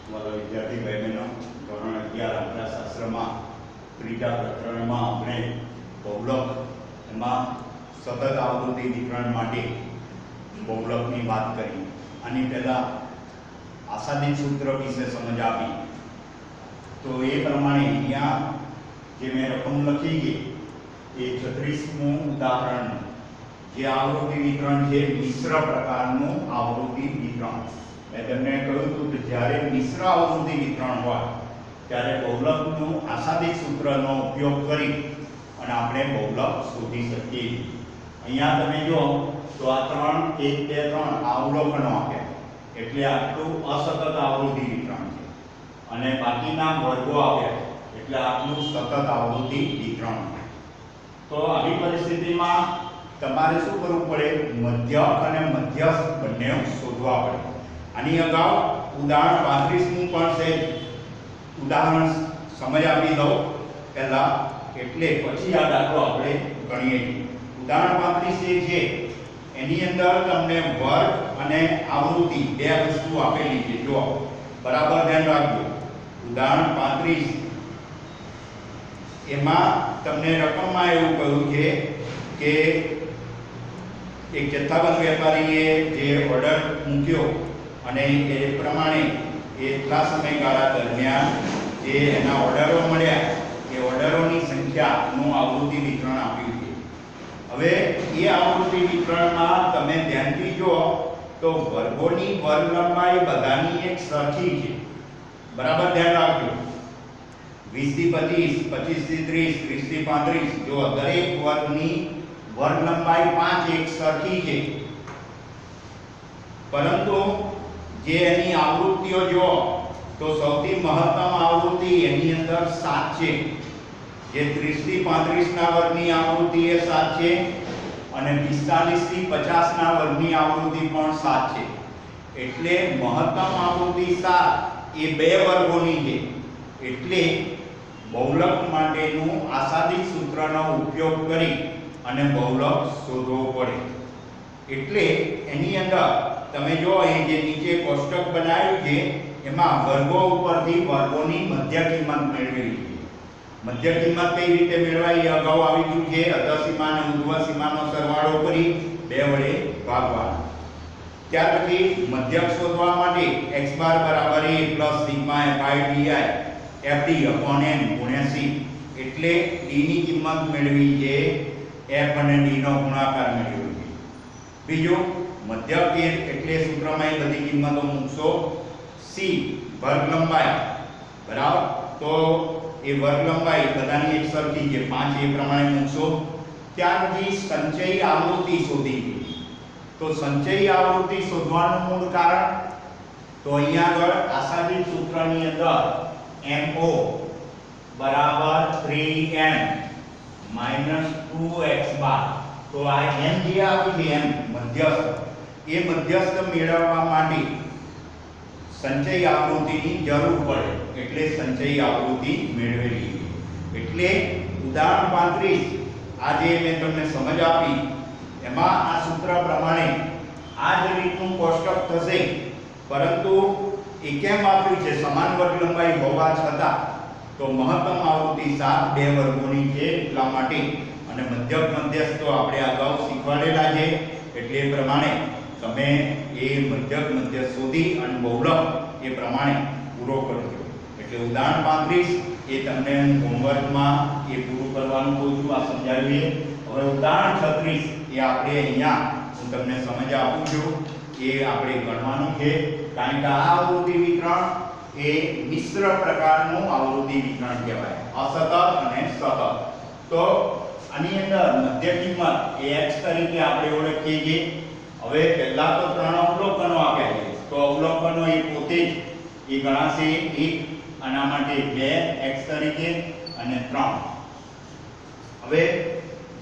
वाला विद्यार्थी भाई बहनों धोरण 11 अंकशास्त्र में त्रीजा प्रकरण में अपने बहुलक एमां सतत आवृत्ति वितरण माटे बहुलकनी बात करी। आनी पहला आसादित सूत्र विषे समझ आपी तो ये प्रमाणे अहींया जे मैं रकम लखी है ये 36मुं उदाहरण जे आवृत्ति वितरण है मिश्र प्रकारनुं आवृत्ति वितरण। मैं तमने कह્યું હતું કે જ્યારે મિશ્ર આવૃત્તિ વિતરણ હોય ત્યારે બહુલકનું આસાદિત સૂત્રનો ઉપયોગ કરી અને આપણે બહુલક શોધી શકીએ। અહીંયા તમે જો તો આ 3 1 2 3 અવલોકનો આપ્યા એટલે આટલું અસતત આવૃત્તિ વિતરણ છે અને બાકીના વર્ગો આપ્યા એટલે આટલું સતત આવૃત્તિ વિતરણ છે। તો આવી પરિસ્થિતિમાં તમારે શું કરવું પડે? મધ્યક અને મધ્યસ્થ બંને શોધવા પડે। આની અગાઉ ઉદાહરણ 35નું પણ છે ઉદાહરણ સમજ આપી દઉં પહેલા એટલે પછી આ દાખલો આપણે ગણીએ। ઉદાહરણ 35 છે એની અંદર તમને વર્ગ અને આવૃત્તિ બે વસ્તુ આપેલી છે। જો બરાબર ધ્યાન રાખજો। ઉદાહરણ 35 એમાં તમને રકમમાં એવું કહ્યું છે કે એક જથ્થાબંધ વેપારીએ જે ઓર્ડર મૂક્યો અને એ પ્રમાણે એટલા સમયગાળા દરમિયાન જે એના ઓર્ડરો મળ્યા એ ઓર્ડરોની સંખ્યાનું આવૃત્તિ વિતરણ આપ્યું છે। હવે એ આવૃત્તિ વિતરણમાં તમે ધ્યાનથી જુઓ તો વર્ગોની વર્ગ લંબાઈ બધાની એક સરખી છે। બરાબર ધ્યાન રાખજો। 20 થી 25, 25 થી 30, 30 થી 35 જો દરેક વર્ગની વર્ગ લંબાઈ 5 એક સરખી છે પરંતુ जे एनी आवृत्तिओ जो तो सौथी महत्तम आवृत्ति एनी अंदर 7 छे। जे 30 થી 35 ना वर्गनी आवृत्ति ए 7 छे અને 45 થી 50 ना वर्गनी आवृत्ति पण 7 छे એટલે महत्तम आवृत्ति 7 ए બે વર્ગોની છે। એટલે બહુલક માટેનું આસાદિત સૂત્રનો ઉપયોગ કરી અને બહુલક શોધવો પડે। એટલે એની અંદર તમે જો અહીં જે નીચે કોષ્ટક બનાવ્યું છે એમાં વર્ગો ઉપરથી વર્ગોની મધ્ય કિંમત મેળવેલી છે। મધ્ય કિંમત કઈ રીતે મેળવાય એ અગાઉ આવી ગયું છે। અધસીમા અને ઉર્ધ્વ સીમાનો સરવાળો કરી 2 વડે ભાગવાનો। ત્યાર પછી મધ્યક શોધવા માટે x બાર બરાબર a plus sigma fi di fd upon n ગુણ્યા c એટલે d ની કિંમત મેળવી છે f અને d નો ગુણાકાર મેળવ્યો છે। બીજું मध्यक એટલે સૂત્રમાં એ બધી કિંમતો મૂકશો। c વર્ગ લંબાઈ બરાબર તો એ વર્ગ લંબાઈ બધાની એક સરખી છે 5 એ પ્રમાણે મૂકશો। ત્યારથી સંચયી આવૃત્તિ શોધી તો સંચયી આવૃત્તિ શોધવાનું મૂળ કારણ તો અહીંયા આગળ આસાદિત સૂત્રની અંદર mo બરાબર 3n 2x બાર તો આ m જે આવ્યું છે m મધ્યસ્થ એ મધ્યસ્થ મેળવવા માટે સંચયી આવૃત્તિની જરૂર પડે એટલે સંચયી આવૃત્તિ મેળવેલી। એટલે ઉદાહરણ 35 આજે મેં તમને સમજ આપી એમાં આ સૂત્ર પ્રમાણે આ જ રીતનું કોષ્ટક થશે પરંતુ એ કેમ આપ્યું છે સમાન વર્ગ લંબાઈ હોવા છતાં તો મહત્તમ આવૃત્તિ 7 બે વર્ગોની છે એટલા માટે અને મધ્યક મધ્યસ્થ તો આપણે અગાઉ શીખવાડેલા છે એટલે એ પ્રમાણે તમે એ મધ્યક મધ્યસ્થ શોધી અને બહુલક એ પ્રમાણે પૂરો કરજો। એટલે ઉદાહરણ 35 એ તમને હું હોમવર્કમાં એ પૂરું કરવાનું કહું છું આ સમજાવીએ। હવે ઉદાહરણ 36 એ આપણે અહીંયા હું તમને સમજ આપું છું એ આપણે ગણવાનું છે કારણ કે આ આવૃત્તિ વિતરણ એ મિશ્ર પ્રકારનું આવૃત્તિ વિતરણ કહેવાય અસતત અને સતત। તો આની અંદર મધ્ય કિંમત એ x તરીકે આપણે ઓળખીએ છીએ। હવે પહેલા તો 3 અવલોકનો આપ્યા છે તો અવલોકનો એ પોતે જ એ ગણાશે 1 આના માટે 2 x તરીકે અને 3। હવે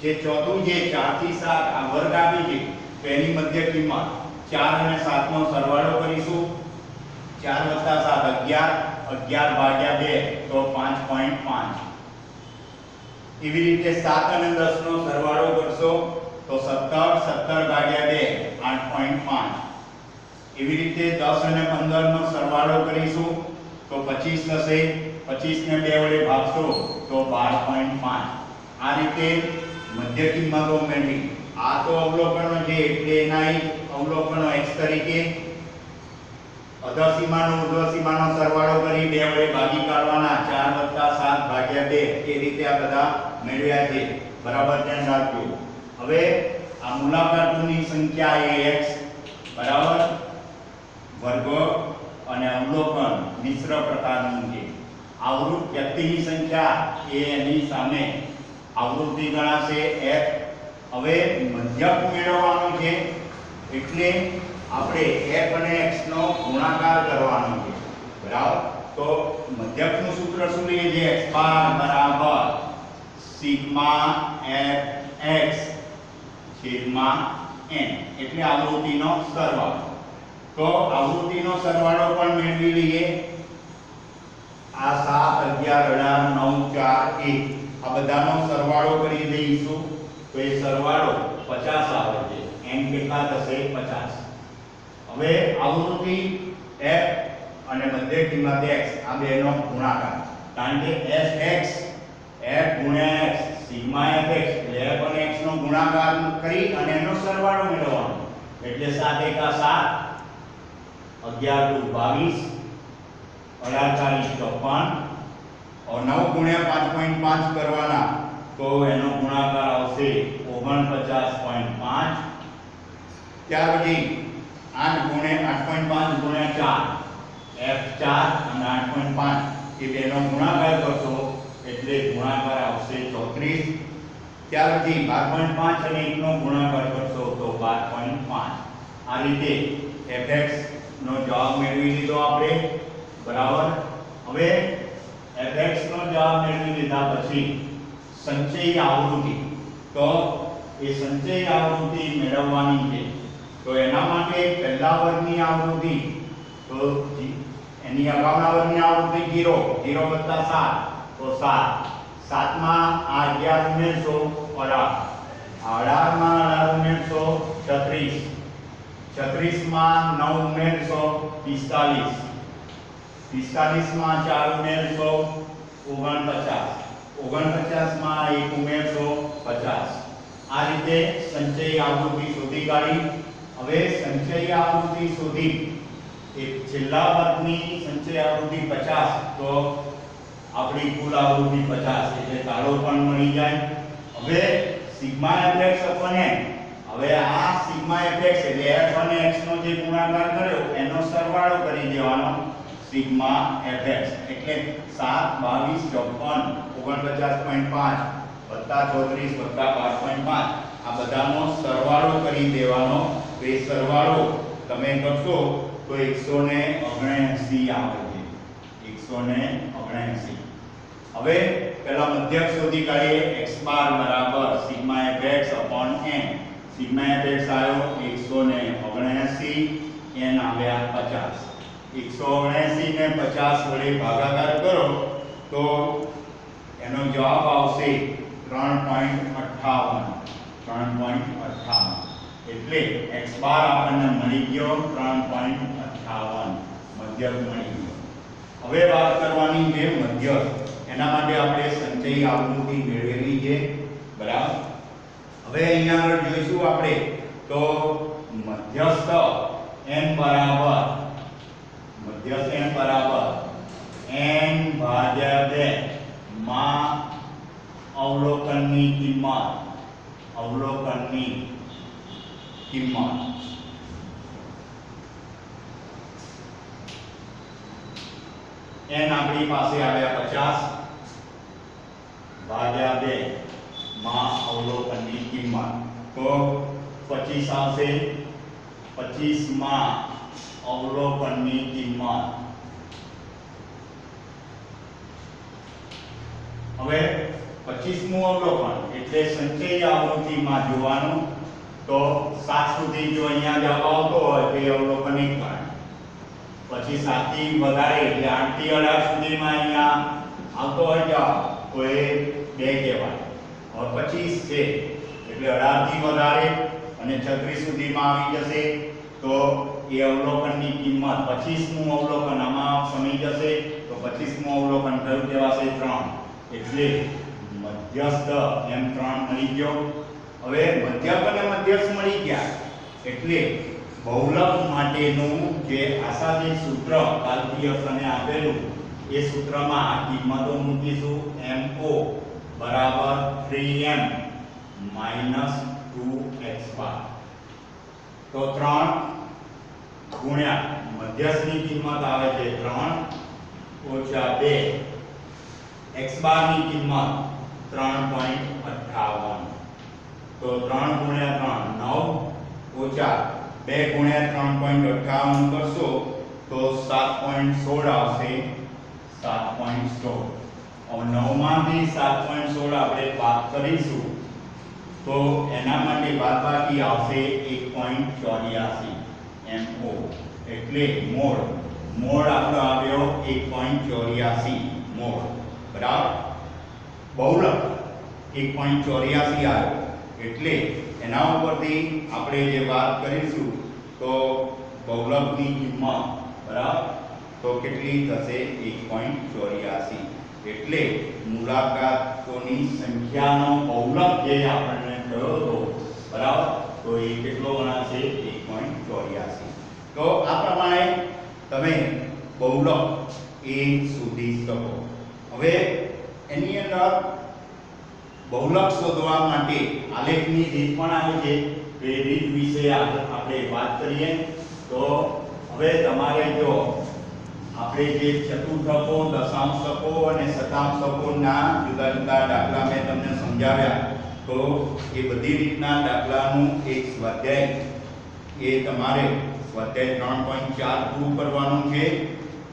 જે ચોથું જે 4 થી 7 આ વર્ગ આપી છે તો એની મધ્ય કિંમત 4 અને 7 નો સરવાળો કરીશું 4 + 7 11 11 ભાગ્યા 2 તો 5.5। એવી રીતે 7 અને 10 નો સરવાળો કરશો તો 17 17 ભાગ્યા 2 8.5। એવી રીતે 10 અને 15 નો સરવાળો કરીશું તો 25 થશે. 25 ને 2 વડે ભાગશો તો 12.5. આ રીતે મધ્ય કિંમતો મેળવી. આ તો અવલોકનો છે એટલે એના અવલોકનો x તરીકે અધર સીમાનો ઉર્ધ્વ સીમાનો સરવાળો કરી 2 વડે ભાગી કાઢવાના. 4 + 7 ભાગ્યા 2 એ રીતે આ બધા મેળવ્યા છે. બરાબર ધ્યાન રાખજો. હવે આ મુલાકાતોની સંખ્યા એ x બરાબર વર્ગ અને અવલોકન મિશ્ર પ્રકારનું છે. આવૃત વ્યક્તિની સંખ્યા એ એની સામે આવૃત્તિ ગણાશે f. હવે મધ્યક મેળવવાનું છે એટલે આપણે f અને x નો ગુણાકાર કરવાનો છે. બરાબર. તો મધ્યકનું સૂત્ર શું લઈએ છીએ? x બાર બરાબર સિગ્મા fx છેદમાં n એટલે આવૃત્તિનો સરવાળો. તો આવૃત્તિનો સરવાળો પણ મેળવી લઈએ. આ 7 11 18 9 4 1 આ બધાનો સરવાળો કરી દઈશું તો એ સરવાળો 50 આવે છે. n કેટલા થશે? 50. હવે આવૃત્તિ f અને મધ્ય કિંમત x આ બેનો ગુણાકાર. કારણ કે fx f ગુણ્યા x સિગ્મા fx એટલે f અને x નો ગુણાકાર કરી અને એનો સરવાળો મેળવવાનો. એટલે 7 * 1 7 11 * 22 18 * 54 और 9 गुण્યા 5.5 કરવાના તો એનો ગુણાકાર આવશે 49.5. ત્યાર પછી 8 ગુણ્યા 8.5 ગુણ્યા 4 f4 અને 8.5 એ બેનો ગુણાકાર કરશો એટલે ગુણાકાર આવશે 34. ત્યાર પછી 12.5 અને 1 નો ગુણાકાર કરશો તો 12.5. આ રીતે fx નો જવાબ મેળવી લીધો આપણે. બરાબર. હવે fx નો જવાબ મેળવી લીધા પછી સંચયી આવૃત્તિ. તો એ સંચયી આવૃત્તિ મેળવવાની છે. તો એના માટે પહેલા વર્ગની આવૃત્તિ તો એની અગાઉના વર્ગની આવૃત્તિ 0 0 + 7 તો 7 7 માં 11 ઉમેરશો 18 18 માં 18 ઉમેરશો 36 36 માં 9 ઉમેરશો 45 45 માં 4 ઉમેરશો 49 49 માં 1 ઉમેરશો 50. આ રીતે સંચયી આવૃત્તિ શોધી કાઢી. હવે સંચયી આવૃત્તિ શોધી એક છેલ્લા વર્ગની સંચયી આવૃત્તિ 50 તો આપણી કુલ આવૃત્તિ 50 એટલે તાળો પણ મળી જાય. હવે સિગ્મા fx n. હવે આ સિગ્મા fx એટલે f અને x નો જે ગુણાકાર કર્યો એનો સરવાળો કરી દેવાનો. સિગ્મા fx એટલે 7 22 54 49.5 + 34 + 12.5 આ બધાનો સરવાળો કરી દેવાનો. તો એ સરવાળો તમે કરશો તો 179 આવે છે. 179. હવે પહેલા મધ્યક શોધી કાઢીએ. x બાર બરાબર sigma fx n. Sigma fx આવ્યો 179, n આવ્યા 50. 179 ને 50 વડે ભાગાકાર કરો તો એનો જવાબ આવશે 3.58. 3.58 એટલે x બાર આપણને મળી ગયો 3.58 મધ્યક મળી ગયો. હવે વાત કરવાની છે મધ્યક. એના માટે આપણે સંચયી આવૃત્તિ મેળવેલી છે. બરાબર. હવે અહીંયા આગળ જોઈશું આપણે તો મધ્યસ્થ n બરાબર n ભાગ્યા 2 માં અવલોકનની કિંમત n આપણી પાસે આવ્યા 50 ભાગ્યા 2 માં અવલોકનની કિંમત તો 25 આવશે. 25 માં અવલોકનની કિંમત. હવે 25મું અવલોકન એટલે સંચયી આવૃત્તિમાં જોવાનું. તો 7 સુધી જો અહીંયા જવાબ આવતો હોય તો એ અવલોકન 1 ગણાય. પછી 7 થી વધારે એટલે 8 થી 18 સુધીમાં અહીંયા આવતો હોય જવાબ તો એ 2 કહેવાય. હવે 25 છે એટલે 18 થી વધારે અને 36 સુધીમાં આવી જશે તો એ અવલોકનની કિંમત 25મું અવલોકન આમાં સમી જશે તો 25મું અવલોકન કયું કહેવાશે 3 એટલે મધ્યસ્થ M3 મળી ગયો હવે મધ્યક અને મધ્યસ્થ મળી ગયા એટલે બહુલક માટેનું જે આશાદી સૂત્ર કાલ્પનિક આપેલું એ સૂત્રમાં આ કિંમતો મૂકીશું MO બરાબર 3M - 2x બાર તો 3 ગુણ્યા મધ્યસ્થની કિંમત આવે છે 3 ઓછા 2 x બારની કિંમત 3.58 તો 3 ગુણ્યા 3 9 ઓછા 2 ગુણ્યા 3.58 કરશો તો 7.16 આવશે 7.16 હવે 9 માંથી 7.16 આપણે બાદ કરીશું તો એના માટે બાદબાકી આવશે 1.84 MO એટલે મોડ આપણો આવ્યો 1.84 મોડ બરાબર બહુલક 1.84 આવ્યો એટલે એના ઉપરથી આપણે જે વાત કરીશું તો બહુલકની કિંમત બરાબર તો કેટલી થશે 1.84 એટલે મુલાકાતોની સંખ્યાનો બહુલક જે આપણને કયો હતો બરાબર તો એ કેટલો ગણાશે 1.84 તો આ પ્રમાણે તમે બહુલક એ શોધી શકો હવે એની અંદર બહુલક શોધવા માટે આલેખની રીત પણ આવે છે એ રીત વિશે આપણે વાત કરીએ તો હવે તમારે જો આપણે જે ચતુર્થકો દશાંશકો અને શતાંશકોના જુદા જુદા દાખલા મેં તમને સમજાવ્યા તો એ બધી રીતના દાખલાનું એક સ્વાધ્યાય એ તમારે સ્વાધ્યાય 3.4 પૂરું કરવાનું છે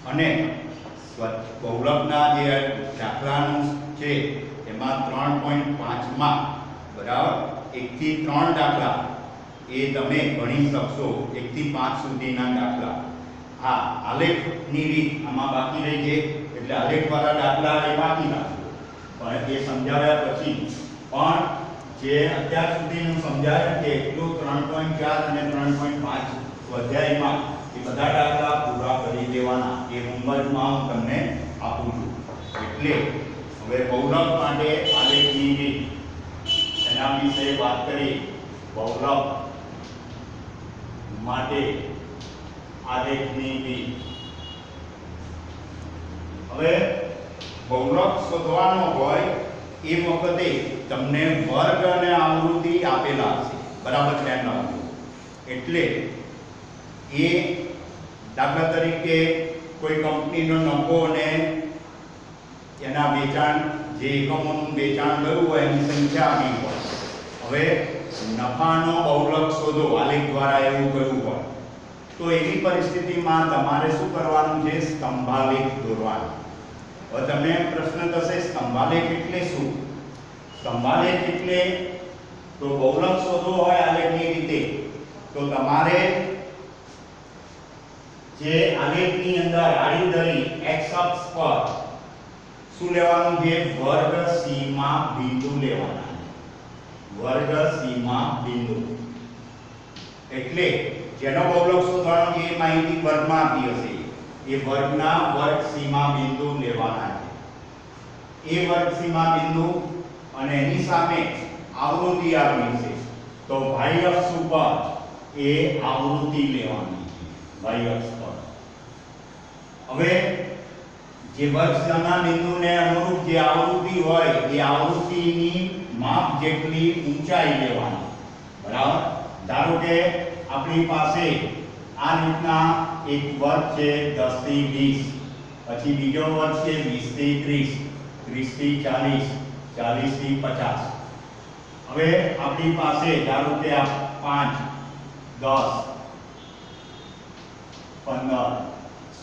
અને બહુલકના જે દાખલાનું છે એમાં 3.5 માં બરાબર 1 થી 3 દાખલા એ તમે ગણી શકશો 1 થી 5 સુધીના દાખલા હા આલેખની રીત આમાં બાકી રહી છે એટલે આલેખવાળા દાખલા એ બાકી રાખજો પણ એ સમજાવ્યા પછી પણ જે અત્યાર સુધીનું સમજાવ્યું છે એટલું 3.4 અને 3.5 સ્વાધ્યાયમાં એ બધા દાખલા પૂરા કરી દેવાના એ હોમવર્કમાં હું તમને આપું છું એટલે હવે બહુલક માટે આલેખની રીત એના વિશે વાત કરી બહુલક માટે આલેખની રીત હવે બહુલક શોધવાનો હોય એ વખતે તમને વર્ગ અને આવૃત્તિ આપેલા હશે બરાબર ધ્યાન રાખજો એટલે એ દાખલા તરીકે કોઈ કંપનીનો નફો અને એના વેચાણ જે એકમોનું વેચાણ કર્યું હોય એની સંખ્યા આપી હોય હવે નફાનો બહુલક શોધો આલેખ દ્વારા એવું કર્યું હોય તો એવી પરિસ્થિતિમાં તમારે શું કરવાનું છે સ્તંભાલેખ દોરવાનો હવે તમને પ્રશ્ન થશે સ્તંભાલેખ એટલે શું સ્તંભાલેખ એટલે તો બહુલક શોધો હોય આલેખની રીતે તો તમારે જે આલેખની અંદર આડી ધરી x અક્ષ પર શું લેવાનું છે વર્ગ સીમા બિંદુ લેવાના વર્ગ સીમા બિંદુ એટલે જેનો બહુલક શોધવાનો છે એ માહિતી વર્ગમાં આપી હશે એ વર્ગના વર્ગ સીમા બિંદુ લેવાના છે એ વર્ગ સીમા બિંદુ અને એની સામે આવૃત્તિ આપી છે તો y અક્ષ ઉપર એ આવૃત્તિ લેવાની છે y અક્ષ પર હવે જે વર્ગ સીમા બિંદુને અનુરૂપ જે આવૃત્તિ હોય એ આવૃત્તિની માપ જેટલી ઊંચાઈ લેવાની બરાબર ધારો કે આપણી પાસે આ રીતના એક વર્ગ છે 10 થી 20 પછી બીજો વર્ગ છે 20 થી 30 30 થી 40 40 થી 50 હવે આપણી પાસે ધારો કે આ 5 10 15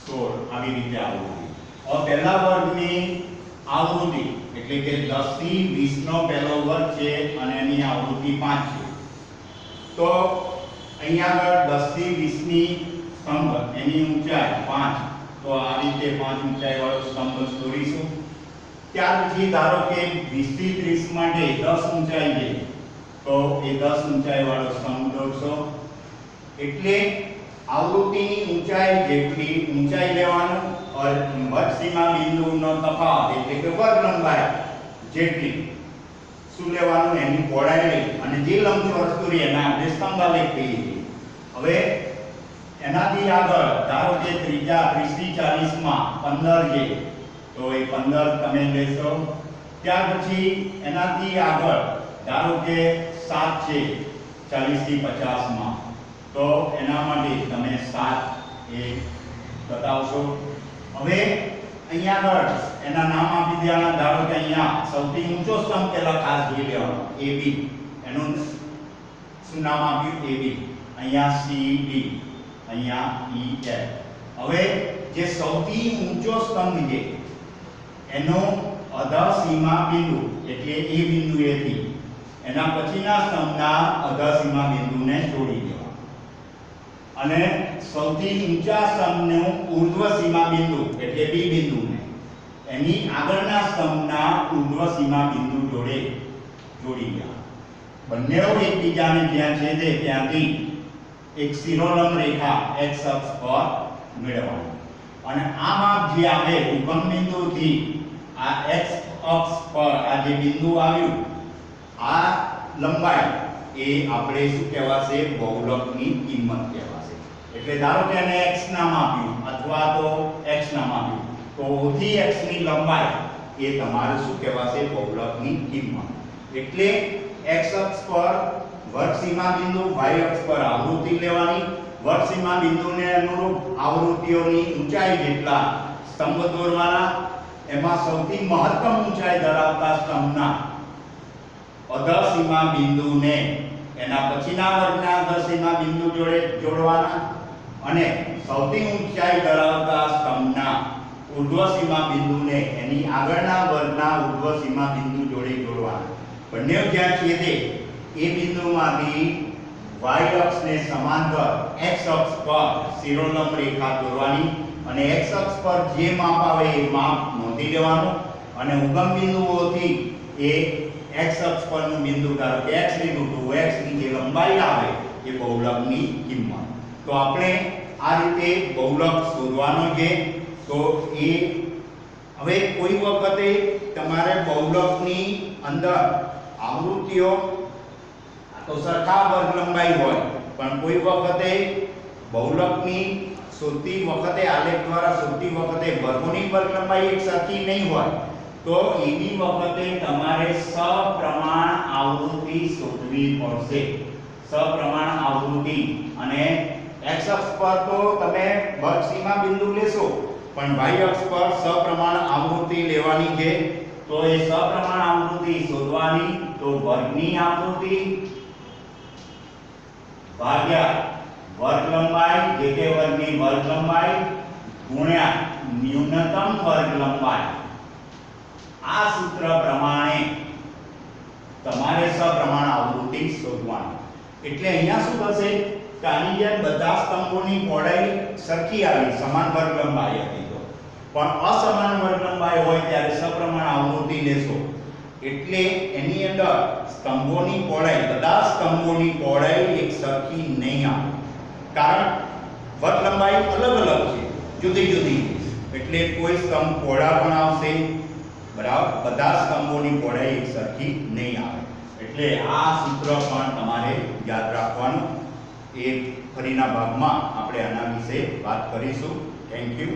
16 આવી રીતે આવૃત્તિ और पहला વર્ગની આવૃત્તિ એટલે કે 10 થી 20 નો પહેલો વર્ગ છે અને એની આવૃત્તિ 5 છે તો અહીંયા આગળ 10 થી 20 ની સ્તંભ એની ઊંચાઈ 5 તો આ રીતે 5 ઊંચાઈ વાળો સ્તંભ દોરીશું ત્યાર પછી ધારો કે 20 થી 30 માટે 10 ઊંચાઈ છે તો એ 10 ઊંચાઈ વાળો સ્તંભ દોરશો એટલે आवृत्तिની ઊંચાઈ જેટલી ઊંચાઈ લેવાનું વર્ગસીમા બિંદુનો તફાવત એટલે કે વર્ગ લંબાઈ જેટલી શું લેવાનું એની પહોળાઈ લઈ અને જે લંબચોરસ દોરી એના આપણે સ્તંભાલેખ કહીએ છીએ. હવે એનાથી આગળ ધારો કે ત્રિજ્યા 30 થી 40 માં 15 છે તો એ 15 તમે લેશો. ત્યાર પછી એનાથી આગળ ધારો કે 7 છે 40 થી 50 માં તો એના માટે તમે 7 એ બતાવશો. હવે અહીંયા આગળ એના નામ આપી દેવાના. ધારો કે અહીંયા સૌથી ઊંચો સ્તંભ પહેલા ખાસ જોઈ લેવાનો AB, એનું શું નામ આપ્યું AB, અહીંયા CD, અહીંયા EF. હવે જે સૌથી ઊંચો સ્તંભ છે એનો અધઃ સીમા બિંદુ એટલે એ બિંદુએથી એના પછીના સ્તંભના અધઃ સીમા બિંદુને જોડી દેવા અને સૌથી ઊંચા સ્તંભનું ઉર્ધ્વ સીમા બિંદુ એટલે B બિંદુને એની આગળના સ્તંભના ઉર્ધ્વ સીમા બિંદુ જોડે જોડી દેવા. બંને એકબીજાને જ્યાં છેદે ત્યાંથી એક શિરોલંબ રેખા x અક્ષ પર મેળવવાની અને આ માપ જે આવે ઉગમ બિંદુથી આ x અક્ષ પર આ જે બિંદુ આવ્યું આ લંબાઈ એ આપણે શું કહેવાશે બહુલકની કિંમત કહેવાશે. એટલે ધારો કે એને x નામ આપ્યું અથવા તો x નામ આપ્યું તો ઓથી x ની લંબાઈ એ તમારે શું કહેવાશે બહુલકની કિંમત. એટલે x અક્ષ પર વર્ગસીમા બિંદુ y અક્ષ પર આવૃત્તિ લેવાની. વર્ગસીમા બિંદુને અનુરૂપ આવૃત્તિઓની ઊંચાઈ જેટલા સ્તંભ દોરવાના. એમાં સૌથી મહત્તમ ઊંચાઈ ધરાવતા સ્તંભના અધઃ સીમા બિંદુને એના પછીના વર્ગના અધઃ સીમા બિંદુ જોડે જોડવાના અને સૌથી ઊંચાઈ ધરાવતા સ્તંભના ઉર્ધ્વ સીમા બિંદુને એની આગળના વર્ગના ઉર્ધ્વ સીમા બિંદુ જોડે જોડવાના. બંને જ્યાં છેદે એ બિંદુમાંથી y અક્ષને સમાંતર x અક્ષ પર શિરોલંબ રેખા દોરવાની અને x અક્ષ પર જે માપ આવે એ માપ નોંધી લેવાનું અને ઉગમ બિંદુઓથી એ x અક્ષ પરનું બિંદુ ધારો કે x લીધું તો x ની જે લંબાઈ આવે એ બહુલકની કિંમત. તો આપણે આ રીતે બહુલક શોધવાનો છે. તો એ હવે કોઈ વખતે તમારે બહુલકની અંદર આવૃત્તિઓ તો સરખા વર્ગ લંબાઈ હોય પણ કોઈ વખતે બહુલકની શોધતી વખતે આલેખ દ્વારા શોધતી વખતે વર્ગોની વર્ગ લંબાઈ એક સરખી નહીં હોય તો એવી વખતે તમારે સપ્રમાણ આવૃત્તિ શોધવી પડશે. સપ્રમાણ આવૃત્તિ અને x અક્ષ પર તો તમે વર્ગ સીમા બિંદુ લેશો પણ y અક્ષ પર સપ્રમાણ આવૃત્તિ લેવાની છે. તો એ સપ્રમાણ આવૃત્તિ શોધવાની તો વર્ગની આવૃત્તિ ભાગ્યા વર્ગ લંબાઈ જે તે વર્ગની વર્ગ લંબાઈ ગુણ્યા ન્યૂનતમ વર્ગ લંબાઈ. આ સૂત્ર પ્રમાણે તમારે સપ્રમાણ આવૃત્તિ શોધવાની. એટલે અહીંયા શું થશે કે આની જેમ બધા સ્તંભોની પહોળાઈ સરખી આવી સમાન વર્ગ લંબાઈ હતી તો પણ અસમાન વર્ગ લંબાઈ હોય ત્યારે સપ્રમાણ આવૃત્તિ લેશો એટલે એની અંદર સ્તંભોની પહોળાઈ બધા સ્તંભોની પહોળાઈ એક સરખી નહીં આવે કારણ વર્ગ લંબાઈ અલગ અલગ છે જુદી જુદી એટલે કોઈ સ્તંભ પહોળા પણ આવશે બરાબર બધા સ્તંભોની પહોળાઈ એક સરખી નહીં આવે. એટલે આ સૂત્ર પણ તમારે યાદ રાખવાનું. એ ફરીના ભાગમાં આપણે આના વિશે વાત કરીશું. Thank you.